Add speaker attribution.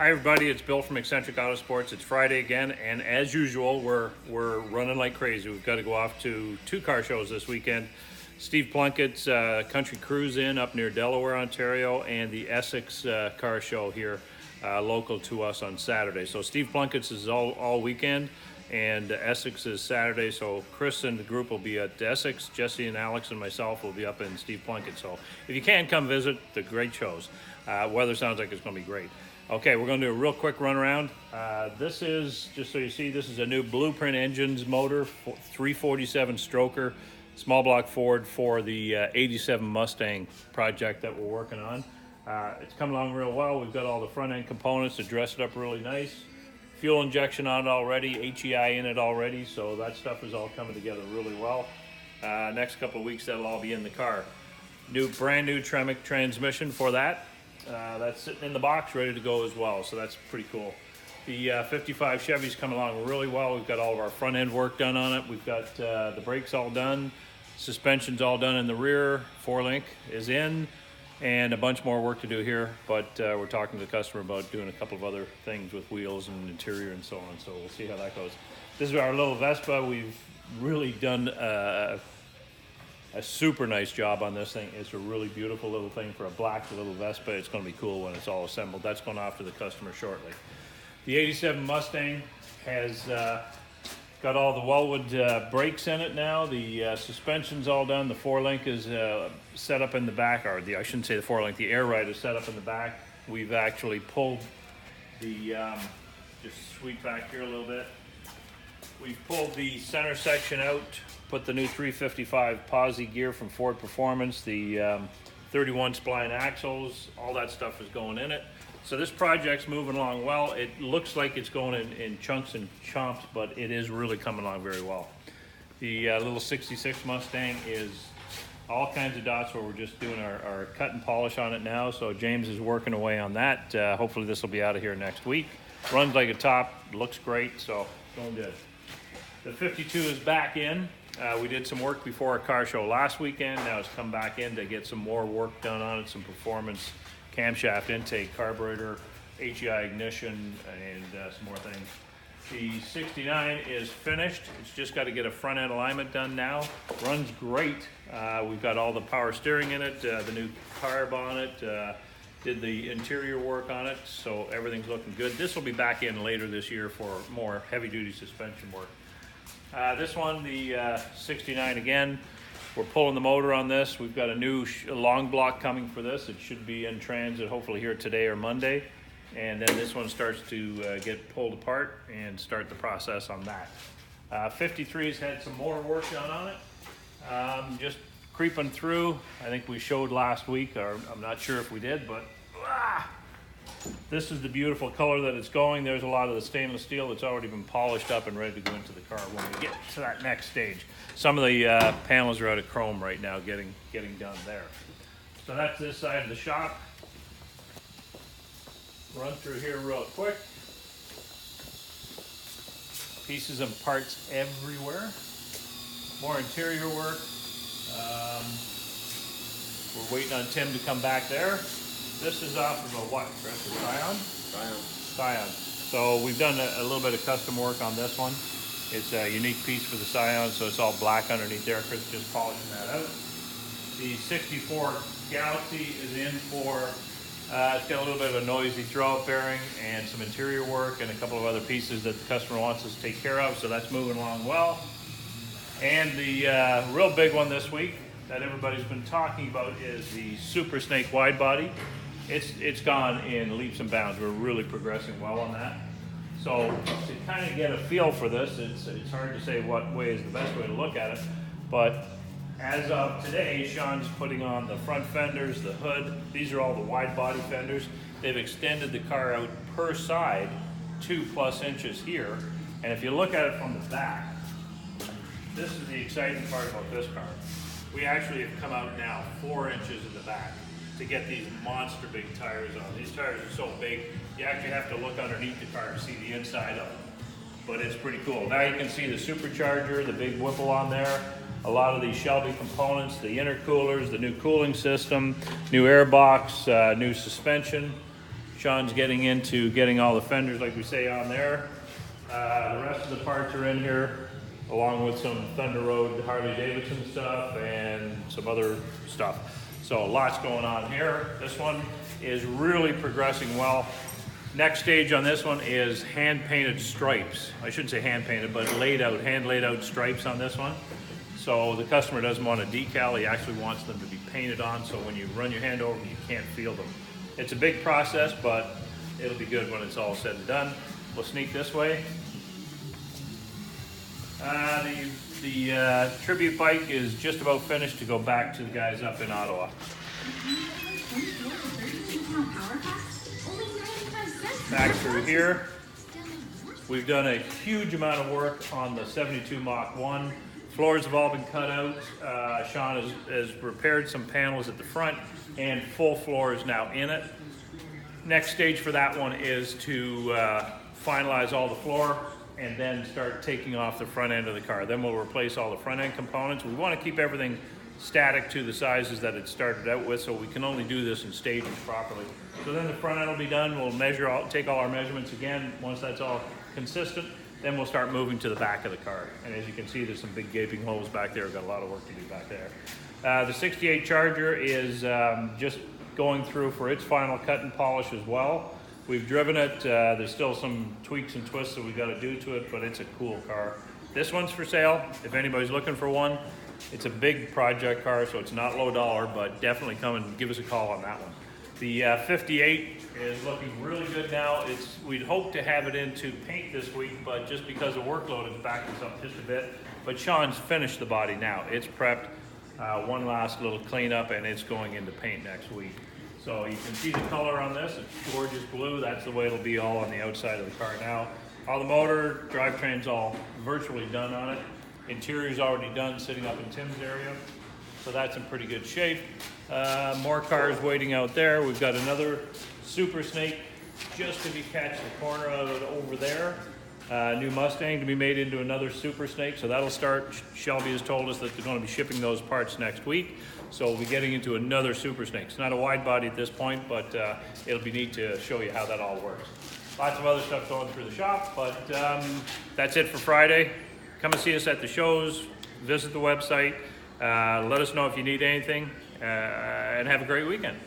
Speaker 1: Hi everybody, it's Bill from XcentricK Autosports. It's Friday again, and as usual, we're running like crazy. We've got to go off to 2 car shows this weekend. Steve Plunkett's Country Cruise In up near Delaware, Ontario, and the Essex car show here local to us on Saturday. So Steve Plunkett's is all weekend, and Essex is Saturday. So Chris and the group will be at Essex. Jesse and Alex and myself will be up in Steve Plunkett. So if you can, come visit. They're great shows. Weather sounds like it's going to be great. Okay, we're going to do a real quick run around. This is, just so you see, this is a new Blueprint Engines motor, 347 stroker, small block Ford for the 87 Mustang project that we're working on. It's coming along real well. We've got all the front end components to dress it up really nice. Fuel injection on it already, HEI in it already, so that stuff is all coming together really well. Next couple of weeks, that'll all be in the car. Brand new Tremec transmission for that. That's sitting in the box ready to go as well, so that's pretty cool. The 55 Chevy's coming along really well. We've got all of our front end work done on it. We've got the brakes all done, suspension's all done in the rear, 4-link is in, and a bunch more work to do here, but we're talking to the customer about doing a couple of other things with wheels and interior and so on, so we'll see how that goes. This is our little Vespa. We've really done a super nice job on this thing. It's a really beautiful little thing for a black little Vespa. It's going to be cool when it's all assembled. That's going off to the customer shortly. The 87 Mustang has got all the Wellwood brakes in it now. The suspension's all done. The 4-link is set up in the back, or I shouldn't say the 4-link, the air ride is set up in the back. We've actually pulled the, just sweep back here a little bit. We've pulled the center section out, put the new 355 posi gear from Ford Performance, the 31 spline axles, all that stuff is going in it. So this project's moving along well. It looks like it's going in chunks and chomps, but it is really coming along very well. The little 66 Mustang is all kinds of dots where we're just doing our cut and polish on it now. So James is working away on that. Hopefully this will be out of here next week. Runs like a top, looks great, so going good. The 52 is back in. We did some work before our car show last weekend. Now it's come back in to get some more work done on it, some performance, camshaft intake, carburetor, HEI ignition, and some more things. The 69 is finished. It's just got to get a front end alignment done now. Runs great. We've got all the power steering in it, the new carb on it, did the interior work on it, so everything's looking good. This will be back in later this year for more heavy duty suspension work. This one, the 69 again, we're pulling the motor on this. We've got a new long block coming for this. It should be in transit hopefully here today or Monday. And then this one starts to get pulled apart and start the process on that. 53's had some more work done on it. Just creeping through. I think we showed last week, or I'm not sure if we did, but this is the beautiful color that it's going. There's a lot of the stainless steel that's already been polished up and ready to go into the car when we get to that next stage. Some of the panels are out of chrome right now, getting done there. So that's this side of the shop. Run through here real quick. Pieces and parts everywhere. More interior work. We're waiting on Tim to come back there. This is off of a what, Chris? A Scion? Scion. So we've done a little bit of custom work on this one. It's a unique piece for the Scion, so it's all black underneath there. Chris just polishing that out. The 64 Galaxy is in for, it's got a little bit of a noisy throw-out bearing and some interior work and a couple of other pieces that the customer wants us to take care of, so that's moving along well. And the real big one this week that everybody's been talking about is the Super Snake wide body. It's gone in leaps and bounds. We're really progressing well on that. So to kind of get a feel for this, it's hard to say what way is the best way to look at it, but as of today, Sean's putting on the front fenders, the hood. These are all the wide body fenders. They've extended the car out per side 2+ inches here. And if you look at it from the back, this is the exciting part about this car. We actually have come out now 4 inches in the back to get these monster big tires on. These tires are so big, you actually have to look underneath the car to see the inside of them. But it's pretty cool. Now you can see the supercharger, the big Whipple on there, a lot of these Shelby components, the intercoolers, the new cooling system, new air box, new suspension. Sean's getting into getting all the fenders, like we say, on there. The rest of the parts are in here, along with some Thunder Road Harley Davidson stuff and some other stuff. So lots going on here. This one is really progressing well. Next stage on this one is hand painted stripes. I shouldn't say hand painted, but hand laid out stripes on this one. So the customer doesn't want a decal, he actually wants them to be painted on, so when you run your hand over them, you can't feel them. It's a big process, but it'll be good when it's all said and done. We'll sneak this way. The tribute bike is just about finished to go back to the guys up in Ottawa. Back through here, we've done a huge amount of work on the 72 Mach 1. Floors have all been cut out. Sean has repaired some panels at the front, and full floor is now in it. Next stage for that one is to finalize all the floor and then start taking off the front end of the car. Then we'll replace all the front end components. We want to keep everything static to the sizes that it started out with, so we can only do this in stages properly. So then the front end will be done. We'll take all our measurements again. Once that's all consistent, then we'll start moving to the back of the car. And as you can see, there's some big gaping holes back there. We've got a lot of work to do back there. The 68 Charger is just going through for its final cut and polish as well. We've driven it. There's still some tweaks and twists that we've got to do to it, but it's a cool car. This one's for sale if anybody's looking for one. It's a big project car, so it's not low dollar, but definitely come and give us a call on that one. The 58 is looking really good now. We'd hope to have it into paint this week, but just because of workload, it's backed us up just a bit. But Sean's finished the body now. It's prepped. One last little cleanup, and it's going into paint next week. So you can see the color on this. It's gorgeous blue. That's the way it'll be all on the outside of the car now. All the motor, drivetrain's all virtually done on it. Interior's already done, sitting up in Tim's area. So that's in pretty good shape. More cars waiting out there. We've got another Super Snake just to be catch the corner of it over there. New Mustang to be made into another Super Snake, so that'll start. Shelby has told us that they're going to be shipping those parts next week, so we'll be getting into another Super Snake. It's not a wide body at this point, but it'll be neat to show you how that all works. Lots of other stuff going through the shop, but that's it for Friday. Come and see us at the shows, visit the website, let us know if you need anything, and have a great weekend.